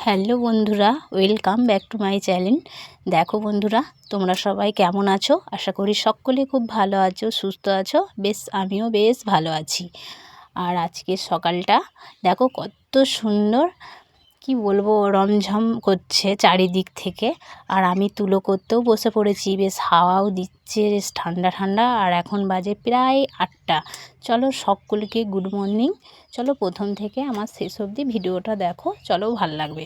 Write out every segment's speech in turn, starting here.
Hello বন্ধুরা, welcome back to my channel. দেখো বন্ধুরা, তোমরা সবাই কেমন আছো? আশা করি সকলে খুব ভালো আছো, সুস্থ আছো। আমিও বেশ ভালো আছি। আর আজকের সকালটা দেখো কত সুন্দর, কি বলবো, রমঝম করছে চারিদিক থেকে। আর আমি তুলো করতেও বসে পড়েছি, বেশ হাওয়াও দিচ্ছে, বেশ ঠান্ডা ঠান্ডা। আর এখন বাজে প্রায় 8টা। চলো সকলকে গুড মর্নিং। চলো প্রথম থেকে আমার শেষ অবধি ভিডিওটা দেখো, চলো ভাল লাগবে।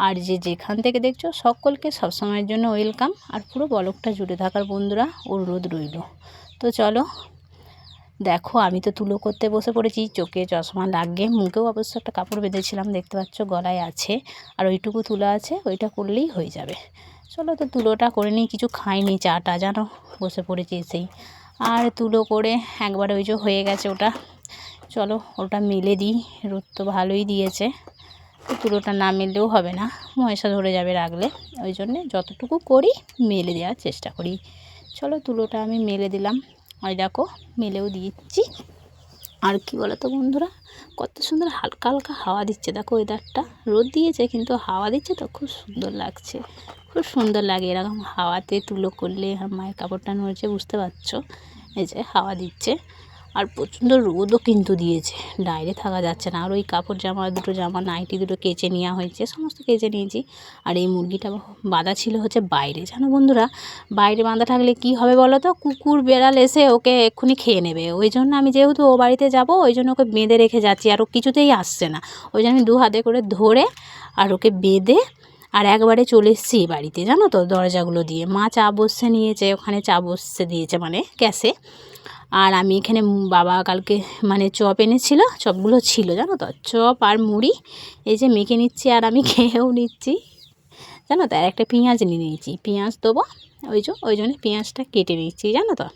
আর যেখান থেকে দেখছো সকলকে সবসময়ের জন্য ওয়েলকাম। আর পুরো ব্লগটা জুড়ে থাকার বন্ধুরা অনুরোধ রইল। তো চলো দেখো, আমি তো তুলো করতে বসে পড়েছি, চোখে চশমা লাগিয়ে, মুখেও অবশ্য একটা কাপড় বেঁধেছিলাম, দেখতে পাচ্ছ গলায় আছে। আর ওইটুকু তুলো আছে, ওইটা করলেই হয়ে যাবে। চলো তো তুলোটা করে নিই। কিছু খাইনি, চাটা জানো, বসে পড়েছি এসেই। আর তুলো করে একবার ওই যে হয়ে গেছে ওটা। চলো ওটা মেলে দিই, রোদ তো ভালোই দিয়েছে। তো তুলোটা না মেললেও হবে না, ময়সা ধরে যাবে রাখলে। ওই জন্যে যতটুকু করি মেলে দেওয়ার চেষ্টা করি। চলো তুলোটা আমি মেলে দিলাম। ওই দেখো মেলেও দিচ্ছি। আর কি বলো তো বন্ধুরা, কত সুন্দর হালকা হালকা হাওয়া দিচ্ছে। দেখো ওয়েদারটা, রোদ দিয়েছে কিন্তু হাওয়া দিচ্ছে, তো খুব সুন্দর লাগছে। খুব সুন্দর লাগে এরকম হাওয়াতে তুলো করলে। মায়ের কাপড়টা নড়ছে, বুঝতে পারছো, এই যে হাওয়া দিচ্ছে। আর প্রচণ্ড রোদও কিন্তু দিয়েছে, বাইরে থাকা যাচ্ছে না। আর ওই কাপড় জামা, দুটো জামা নাইটি দুটো কেচে নেওয়া হয়েছে, সমস্ত কেচে নিয়েছি। আর এই মুরগিটা বাঁধা ছিল হচ্ছে বাইরে, জানো বন্ধুরা। বাইরে বাঁধা থাকলে কি হবে বলো তো, কুকুর বেড়াল এসে ওকে এক্ষুনি খেয়ে নেবে। ওই জন্য আমি যেহেতু ও বাড়িতে যাব, ওই জন্য ওকে বেঁধে রেখে যাচ্ছি। আর ও কিছুতেই আসছে না, ওই জন্য আমি 2 হাতে করে ধরে আর ওকে বেঁধে আর একবারে চলে এসেছি বাড়িতে, জানো তো, দরজাগুলো দিয়ে। মা চা বসে নিয়েছে, ওখানে চা বসে দিয়েছে মানে গ্যাসে। আর আমি এখানে বাবা কালকে মানে চপ এনেছিল, চপগুলো ছিল জানো তো, চপ আর মুড়ি এই যে মেখে নিচ্ছি। আর আমি খেয়েও নিচ্ছি, জানো তো। আর একটা পেঁয়াজ নিয়ে নিয়েছি, পেঁয়াজ দেবো, ওই জন্য পেঁয়াজটা কেটে নিচ্ছি, জানো তো।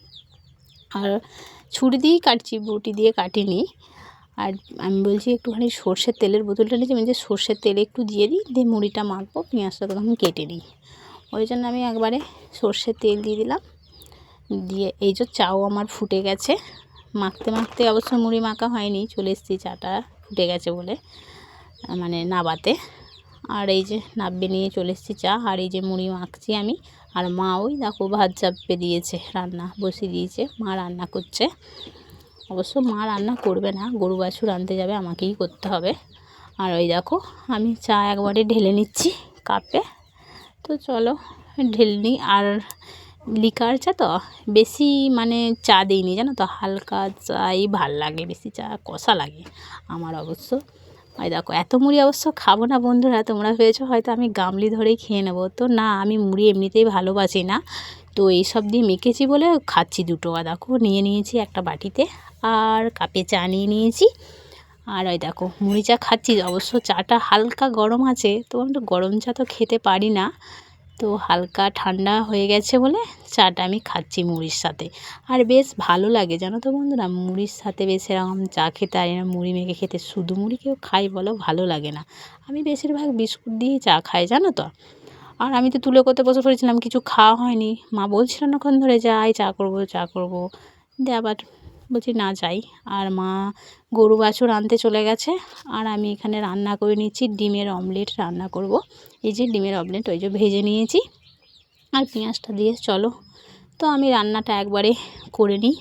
আর ছুরি দিয়েই কাটছি, বটি দিয়ে কাটিনি। আর আমি বলছি একটুখানি সর্ষের তেলের বোতলটা নিয়েছি, আমি যে সর্ষের তেল একটু দিয়ে দিয়ে মুড়িটা মাখবো, পেঁয়াজটা তখন কেটে নিই। ওই জন্য আমি একবারে সর্ষের তেল দিয়ে দিলাম। দিয়ে এই যে চাও আমার ফুটে গেছে, মাখতে মাখতে অবশ্য মুড়ি মাখা হয়নি, চলে এসেছি চাটা ফুটে গেছে বলে, মানে নাবাতে। আর এই যে নাববে নিয়ে চলে এসেছি চা। আর এই যে মুড়ি মাখছি আমি। আর মা ওই দেখো ভাত চাপে দিয়েছে, রান্না বসিয়ে দিয়েছে, মা রান্না করছে। অবশ্য মা রান্না করবে না, গরু বাছুর আনতে যাবে, আমাকেই করতে হবে। আর ওই দেখো আমি চা একবারে ঢেলে নিচ্ছি কাপে। তো চলো ঢেলে নিই। আর লিকার চা তো বেশি মানে চা দিইনি, জানো তো, হালকা চাই ভাল লাগে, বেশি চা কষা লাগে আমার অবশ্য। ওই দেখো এত মুড়ি অবশ্য খাবো না বন্ধুরা, তোমরা ভেবেছো হয়তো আমি গামলি ধরেই খেয়ে নেবো, তো না, আমি মুড়ি এমনিতেই ভালোবাসি না। তো এইসব দিয়ে মেখেছি বলে খাচ্ছি দুটো। আর দেখো নিয়ে নিয়েছি একটা বাটিতে, আর কাপে চা নিয়ে নিয়েছি। আর ওই দেখো মুড়ি চা খাচ্ছি। অবশ্য চাটা হালকা গরম আছে, তো আমি তো গরম চা তো খেতে পারি না, তো হালকা ঠান্ডা হয়ে গেছে বলে চাটা আমি খাচ্ছি মুড়ির সাথে। আর বেশ ভালো লাগে, জানো তো বন্ধুরা, মুড়ির সাথে বেশ এরকম চা খেতে। আর মুড়ি মেখে খেতে, শুধু মুড়ি কেউ খাই বলো, ভালো লাগে না। আমি বেশিরভাগ বিস্কুট দিয়েই চা খাই, জানো তো। আর আমি তো তুলে করতে বসে পড়েছিলাম, কিছু খাওয়া হয়নি। মা বলছিল অনেকক্ষণ ধরে যাই চা করবো চা করবো, দিয়ে আবার বলছি না যাই। আর মা গরু বাছুর আনতে চলে গেছে। আর আমি এখানে রান্না করে নিচ্ছি, ডিমের অমলেট রান্না করব। এই যে ডিমের অমলেট ওই যে ভেজে নিয়েছি আর পেঁয়াজটা দিয়ে। চলো তো আমি রান্নাটা একবারে করে নিই।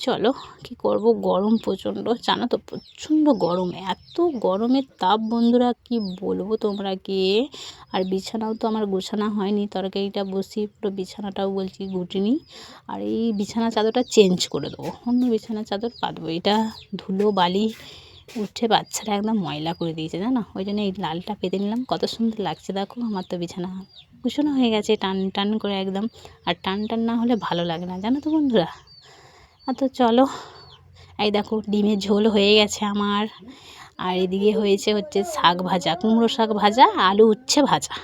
চলো কি করব, গরম প্রচণ্ড, জানো তো, প্রচণ্ড গরম। এত গরমের তাপ বন্ধুরা, কি বলবো তোমরা গিয়ে। আর বিছানাও তো আমার গোছানো হয়নি, তরকারিটা বসিয়ে পুরো বিছানাটাও বলছি গুটিনি। আর এই বিছানা চাদরটা চেঞ্জ করে দেবো, অন্য বিছানা চাদর পাতবো। এটা ধুলো বালি উঠে বাচ্চারা একদম ময়লা করে দিয়েছে, জানো। ওই জন্য এই লালটা পেতে নিলাম, কত সুন্দর লাগছে দেখো। আমার তো বিছানা কুশনো হয়ে গেছে টান টান করে একদম। আর টান টান না হলে ভালো লাগে না, জানো তো বন্ধুরা। তো চলো, এই দেখো ডিমের ঝোল হয়ে গেছে আমার। আর এদিকে হচ্ছে শাক ভাজা, কুমড়ো শাক ভাজা, আলু উচ্ছে ভাজা,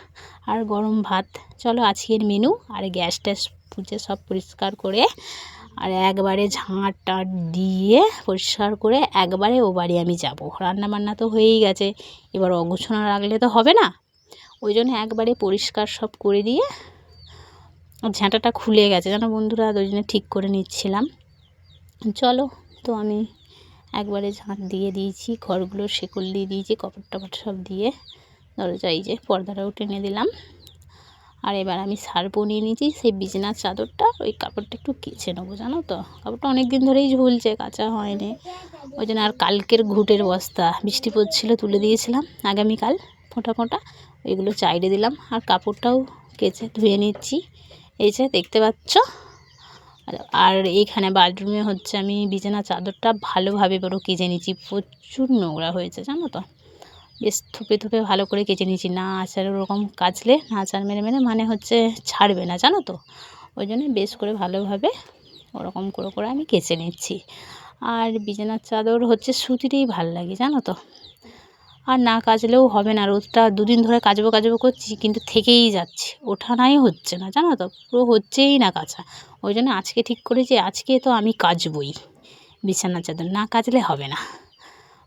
আর গরম ভাত। চলো আজকের মেনু। আর গ্যাস ট্যাস পুছে সব পরিষ্কার করে, আর একবারে ঝাঁট টাঁট দিয়ে পরিষ্কার করে একবারে ও বাড়ি আমি যাব। রান্না বান্না তো হয়েই গেছে, এবার অগুছানো রাখলে তো হবে না। ওই জন্য একবারে পরিষ্কার সব করে দিয়ে, ঝাঁটাটা খুলে গেছে জানো বন্ধুরা, ওই জন্য ঠিক করে নিচ্ছিলাম। চলো তো আমি একবারে ঝাঁট দিয়ে দিয়েছি, ঘরগুলো শেকল দিয়ে দিয়েছি, কপাট টপাট সব দিয়ে। দরজা এই যে পর্দাটাও টেনে দিলাম। আর এবার আমি সার্ফও নিয়ে নিয়েছি, সেই বিছানার চাদরটা ওই কাপড়টা একটু কেচে নেবো, জানো তো। কাপড়টা অনেক দিন ধরেই ঝুলছে, কাচা হয়নি, ওই জন্য। আর কালকের ঘুটের বস্তা, বৃষ্টি পড়ছিল, তুলে দিয়েছিলাম আগামীকাল ফোঁটা ফোঁটা, ওইগুলো চাইড়ে দিলাম। আর কাপড়টাও কেচে ধুয়ে নিচ্ছি, এই যে দেখতে পাচ্ছ। আর এইখানে বাথরুমে হচ্ছে আমি বিছানার চাদরটা ভালোভাবে পুরো কেচে নিচ্ছি, প্রচুর নোংরা হয়েছে জানো তো। বেশ থুপে থুপে ভালো করে কেচে নিয়েছি, না আচার ওরকম কাচলে না আচার মেরে মেরে মানে হচ্ছে ছাড়বে না, জানো তো। ওই জন্য বেশ করে ভালোভাবে ওরকম করে করে আমি কেচে নিচ্ছি। আর বিছানার চাদর হচ্ছে সুতিরই ভাল লাগে, জানো তো। আর না কাচলেও হবে না, রোদটা দুদিন ধরে কাচবো কাচবো করছি, কিন্তু থেকেই যাচ্ছে, ওঠানাই হচ্ছে না, জানো তো, পুরো হচ্ছেই না কাচা। ওই জন্য আজকে ঠিক করেছি, আজকে তো আমি কাচবই বিছানার চাদর, না কাচলে হবে না।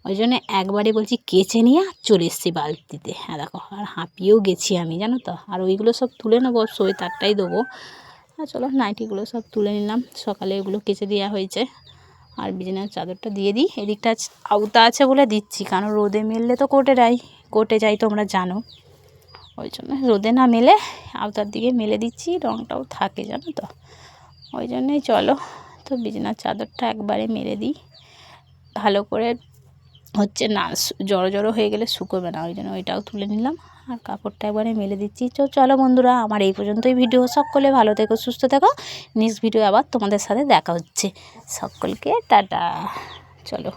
ওই জন্য একবারে বলছি কেচে নিয়ে চলে এসেছি বালতিতে। হ্যাঁ দেখো, আর হাঁপিয়েও গেছি আমি, জানো তো। আর ওইগুলো সব তুলে নেবো, সোয়েটারটাই দেবো। আর চলো নাইটিগুলো সব তুলে নিলাম, সকালে ওগুলো কেচে দেওয়া হয়েছে। আর বিছানার চাদরটা দিয়ে দিই, এদিকটা আওতা আছে বলে দিচ্ছি, কারণ রোদে মেললে তো কোটে যাই তোমরা জানো। ওই জন্য রোদে না মেলে আওতার দিকে মেলে দিচ্ছি, রঙটাও থাকে, জানো তো। ওই জন্যই চলো তো বিছানার চাদরটা একবারে মেলে দিই ভালো করে, হচ্ছে না জড়ো জড়ো হয়ে গেলে শুকোবে না, ওই জন্য ওইটাও তুলে নিলাম। আর কাপড়টা একবারে মেলে দিচ্ছি। চলো বন্ধুরা, আমার এই পর্যন্তই ভিডিও। সকলে ভালো থেকো, সুস্থ থেকো। নেক্সট ভিডিও আবার তোমাদের সাথে দেখা হচ্ছে। সকলকে টাটা। চলো।